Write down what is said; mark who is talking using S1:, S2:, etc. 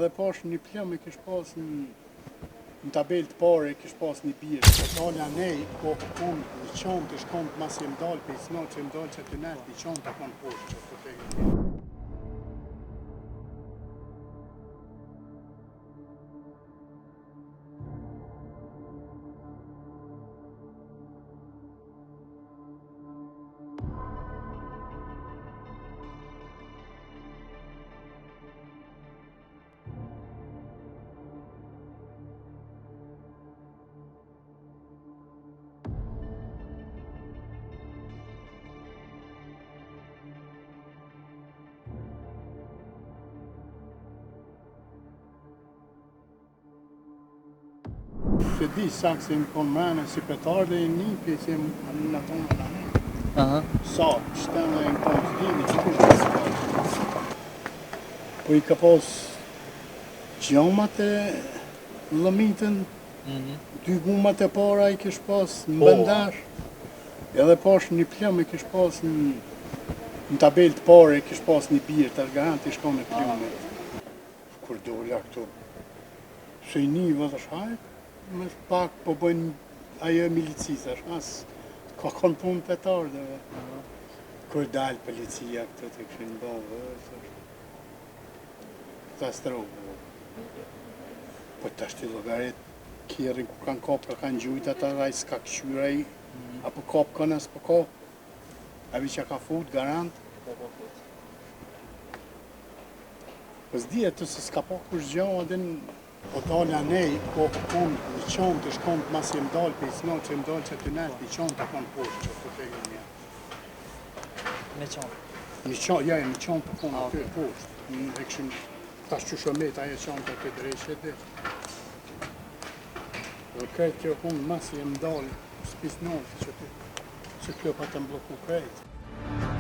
S1: Edhe pash një plëm e kish pas në tabel të pare, kish pas një birë. Dalja nej, ko unë një qantë të shkont mas jem dalë për i snot që jem dalë që të nërë, një qantë të konë poshtë që të tegë. Se di sakë se më konë mrene si petarë dhe një pjesë në tonë në ne. Sa, shtenë dhe në konë të dini, që kushtë të sakë. Po i ka pas gjamat e lëmitën, dy gumat e para i kish pas në bëndash, edhe pash një plëm e kish pas në tabel të pare, e kish pas një birë, të garanti i shkon e plëmit. Kur dolla këtu, se i një vëllë shajt, më pak po bëjnë ajo milicisë, ka konë punë petardëve. Kur dalë policia këtu të këshin bëvë, katastrofë. Po të ashtë të logarit, kjerin ku kanë kopë, kanë gjujtë ata, a i s'ka këshyra i, apo kopë kanë, as po kopë. A vi që ka fut, garant. Po s'dihet të se s'ka po kush gjohë, adin po dalja nej, ko unë një qantë të shkont mas jem dalë për i snot që jem dalë që të nërë, një qantë të konë poshtë që të tegë një.
S2: Me qantë?
S1: Një qantë të konë aty poshtë. E këshim tash që shomet aje qantë të drejshë dhe. Dhe këtë që unë mas jem dalë, s'pis nërë që kjo pa të mbloku krejtë.